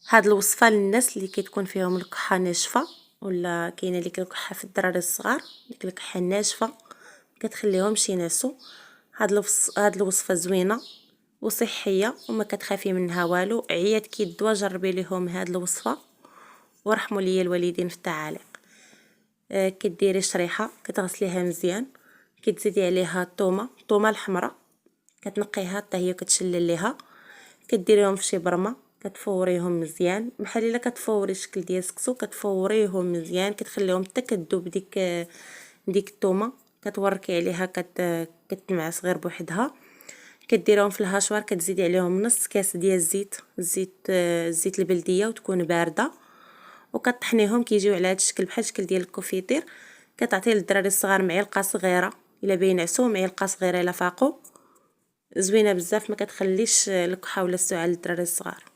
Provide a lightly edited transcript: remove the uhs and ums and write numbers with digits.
هاد الوصفة للناس اللي كتكون فيهم الكحة ناشفة، ولا كاينه اللي كيكحها في الدراري الصغار، ديك الكحة الناشفة كتخليهمش ينعسوا. هاد الوصفة زوينة وصحية وما كتخافي منها والو. عيات كي الدوا جربي ليهم هاد الوصفة ورحموا ليا الوالدين في التعاليق. كديري شريحة كتغسليها مزيان، كتزيدي عليها الثومه الحمراء، كتنقيها حتى هي كتشلل ليها، كديريهم في شي برمه، كتفوريهم مزيان بحال الا كتفوري شكل ديال السكسو، كتفوريهم مزيان كتخليهم حتى كتذوب ديك الثومه، كتوركي عليها كتنعس غير بوحدها. كديريهم في الهاشوار، كتزيدي عليهم نص كاس ديال الزيت البلديه وتكون بارده، وكطحنيهم كيجيو على هذا الشكل بحال الشكل ديال الكوفيتير. كتعطيه للدراري الصغار معلقه صغيره الا بينعسوا، معلقه صغيره الا فاقوا. زوينه بزاف، ما كتخليش الكحه ولا السعال للدراري الصغار.